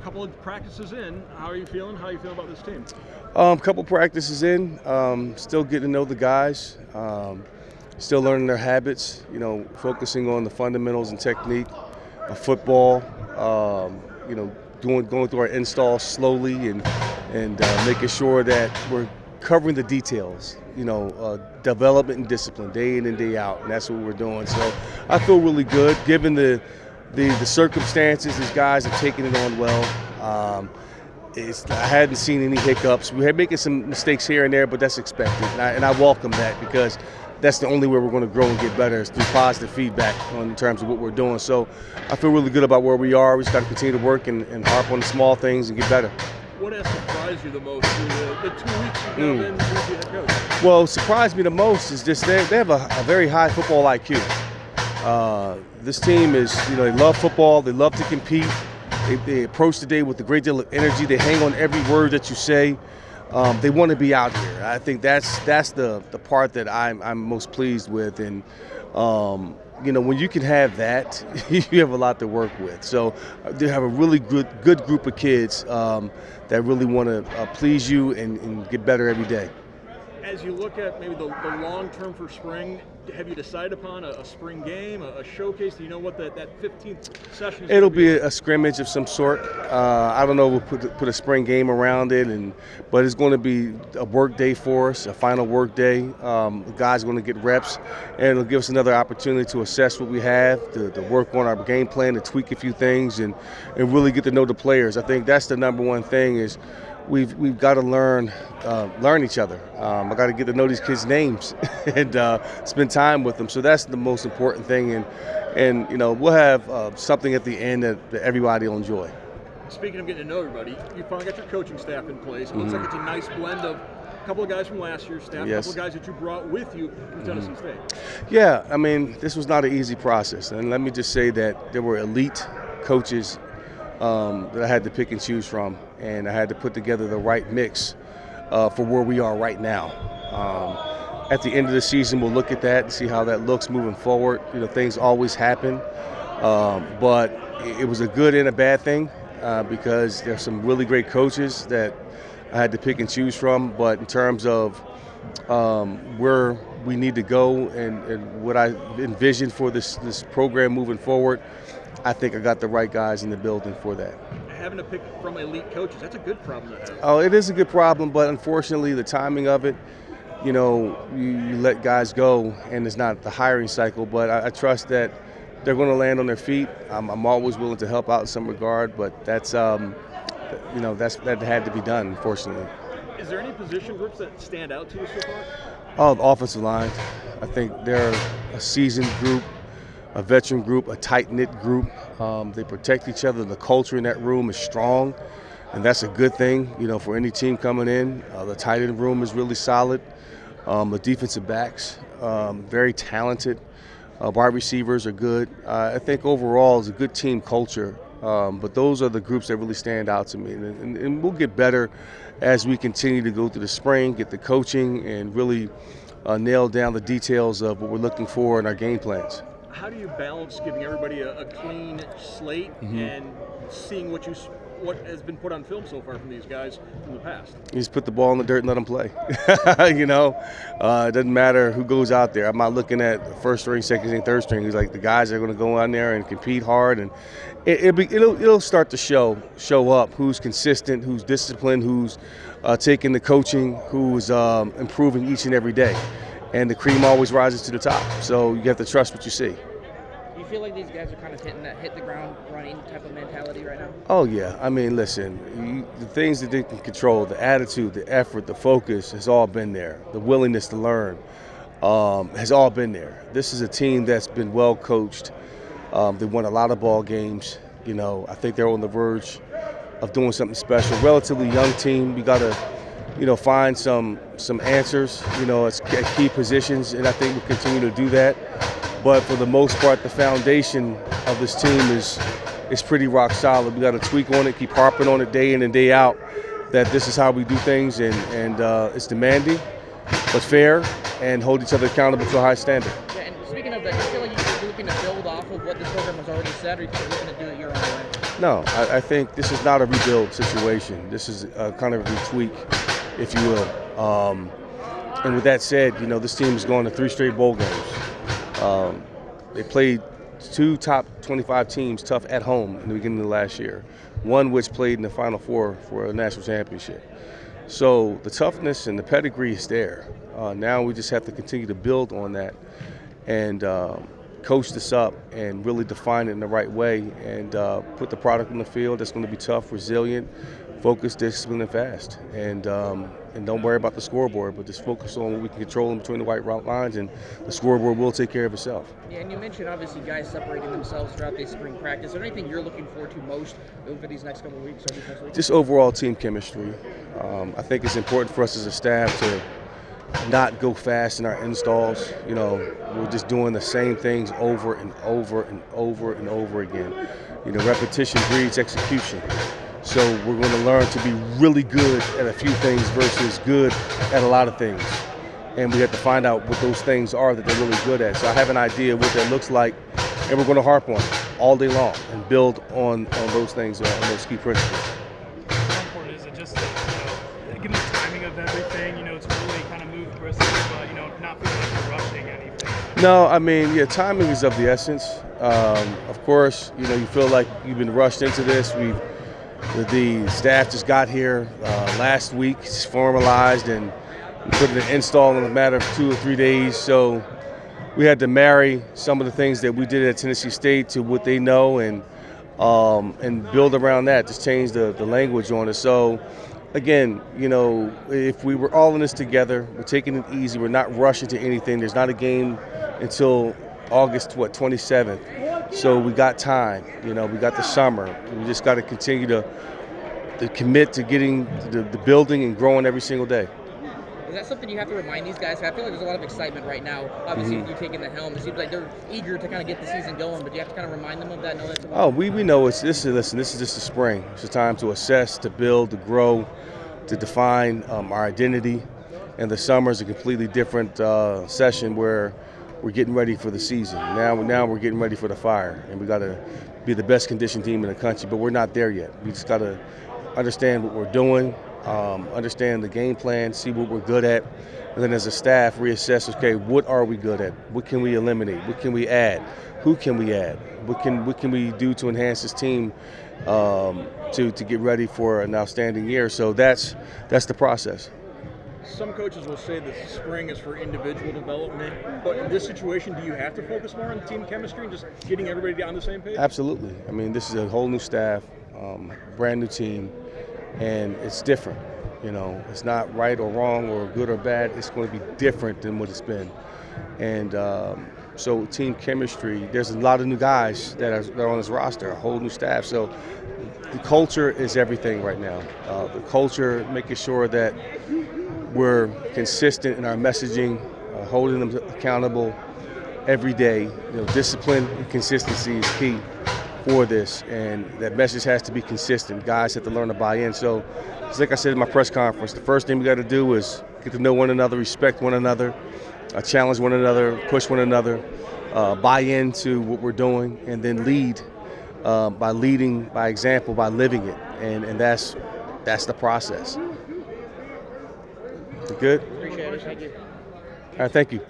couple of practices in, how are you feeling? How are you feeling about this team? Couple practices in, still getting to know the guys, still learning their habits, focusing on the fundamentals and technique of football, going through our installs slowly and making sure that we're covering the details, development and discipline day in and day out, and that's what we're doing. So I feel really good given the circumstances. These guys have taken it on well. I hadn't seen any hiccups. We had making some mistakes here and there, but that's expected, and I welcome that because that's the only way we're going to grow and get better is through positive feedback in terms of what we're doing. So I feel really good about where we are. We just got to continue to work and harp on the small things and get better. What has surprised you the most through the 2 weeks you've been in as head coach? Well, what surprised me the most is just they have a very high football IQ. This team is, they love football. They love to compete. They approach the day with a great deal of energy. They hang on every word that you say. They want to be out here. I think that's the part that I'm most pleased with. And when you can have that, you have a lot to work with. So they have a really good group of kids that really want to please you and get better every day. As you look at maybe the long term for spring, have you decided upon a spring game, a showcase? Do you know what that 15th session is? It'll be a scrimmage of some sort. I don't know. We'll put a spring game around it, but it's going to be a work day for us, a final work day. The guys are going to get reps, and it'll give us another opportunity to assess what we have, to work on our game plan, to tweak a few things, and really get to know the players. I think that's the number one thing is we've got to learn each other. I got to get to know these kids' names and spend time with them. So that's the most important thing. And we'll have something at the end that everybody will enjoy. Speaking of getting to know everybody, you finally got your coaching staff in place. It looks like it's a nice blend of a couple of guys from last year's staff, yes, a couple of guys that you brought with you from Tennessee State. Yeah, I mean, this was not an easy process. And let me just say that there were elite coaches that I had to pick and choose from, and I had to put together the right mix for where we are right now. At the end of the season, we'll look at that and see how that looks moving forward. Things always happen, but it was a good and a bad thing because there's some really great coaches that I had to pick and choose from. But in terms of where we need to go and what I envisioned for this program moving forward, I think I got the right guys in the building for that. Having to pick from elite coaches, that's a good problem to have. Oh, it is a good problem, but unfortunately the timing of it, you let guys go and it's not the hiring cycle, but I trust that they're going to land on their feet. I'm always willing to help out in some regard, but that had to be done, unfortunately. Is there any position groups that stand out to you so far? Oh, the offensive line. I think they're a seasoned group, a veteran group, a tight-knit group. They protect each other. The culture in that room is strong, and that's a good thing, for any team coming in. The tight end room is really solid. The defensive backs, very talented. Wide receivers are good. I think overall it's a good team culture, but those are the groups that really stand out to me. And we'll get better as we continue to go through the spring, get the coaching, and really nail down the details of what we're looking for in our game plans. How do you balance giving everybody a clean slate and seeing what has been put on film so far from these guys from the past? You just put the ball in the dirt and let them play. It doesn't matter who goes out there. I'm not looking at first string, second string, third string. It's like the guys are going to go out there and compete hard, and it'll start to show up who's consistent, who's disciplined, who's taking the coaching, who's improving each and every day. And the cream always rises to the top. So you have to trust what you see. Do you feel like these guys are kind of hit the ground running type of mentality right now? Oh, yeah. I mean, listen, the things that they can control, the attitude, the effort, the focus has all been there. The willingness to learn has all been there. This is a team that's been well coached. They won a lot of ball games. I think they're on the verge of doing something special. Relatively young team. We got to find some answers, at key positions, and I think we'll continue to do that. But for the most part, the foundation of this team is pretty rock solid. We got to tweak on it, keep harping on it day in and day out, that this is how we do things, and it's demanding, but fair, and hold each other accountable to a high standard. Yeah, and speaking of that, do you feel like you're looking to build off of what this program has already said, or are you looking to do it your own way? No, I think this is not a rebuild situation. This is a kind of a retweak, if you will. And with that said, this team is going to 3 straight bowl games. They played 2 top 25 teams tough at home in the beginning of last year, one which played in the Final Four for a national championship. So the toughness and the pedigree is there. Now we just have to continue to build on that and coach this up and really define it in the right way and put the product in the field that's going to be tough, resilient, focused, disciplined, and fast. And don't worry about the scoreboard, but just focus on what we can control in between the white lines, and the scoreboard will take care of itself. Yeah, and you mentioned obviously guys separating themselves throughout this spring practice. Is there anything you're looking forward to most over these next couple of weeks? Or these next weeks? Just overall team chemistry. I think it's important for us as a staff to not go fast in our installs. We're just doing the same things over and over and over and over again. Repetition breeds execution. So we're going to learn to be really good at a few things versus good at a lot of things. And we have to find out what those things are that they're really good at. So I have an idea of what that looks like, and we're going to harp on it all day long and build on those things, on those key principles. How important is it just given the timing of everything, it's really kind of moved briskly, but, not feeling like you're rushing anything? No, timing is of the essence. Of course, you feel like you've been rushed into this. The staff just got here last week, it's formalized, and we put an install in a matter of 2 or 3 days. So we had to marry some of the things that we did at Tennessee State to what they know and build around that, just change the language on it. So again, if we were all in this together, we're taking it easy, we're not rushing to anything. There's not a game until August 27th. So we got time, we got the summer. We just got to continue to commit to getting the building and growing every single day. Is that something you have to remind these guys? I feel like there's a lot of excitement right now. Obviously, with you taking the helm, it seems like they're eager to kind of get the season going, but you have to kind of remind them of that. We know this is just the spring. It's a time to assess, to build, to grow, to define our identity. And the summer is a completely different session where we're getting ready for the season. Now we're getting ready for the fire, and we got to be the best conditioned team in the country, but we're not there yet. We just got to understand what we're doing, understand the game plan, see what we're good at, and then as a staff reassess, okay, what are we good at? What can we eliminate? What can we add? Who can we add? What can we do to enhance this team to get ready for an outstanding year? So that's the process. Some coaches will say the spring is for individual development, but in this situation, do you have to focus more on team chemistry and just getting everybody on the same page? Absolutely. This is a whole new staff, brand new team, and it's different. It's not right or wrong or good or bad. It's going to be different than what it's been. And so team chemistry, there's a lot of new guys that are on this roster, a whole new staff. So the culture is everything right now. The culture, making sure that we're consistent in our messaging, holding them accountable every day. Discipline and consistency is key for this, and that message has to be consistent. Guys have to learn to buy in. So, just like I said in my press conference, the first thing we got to do is get to know one another, respect one another, challenge one another, push one another, buy into what we're doing, and then lead by leading by example, by living it, and that's the process. Good? Appreciate it. Thank you. All right, thank you.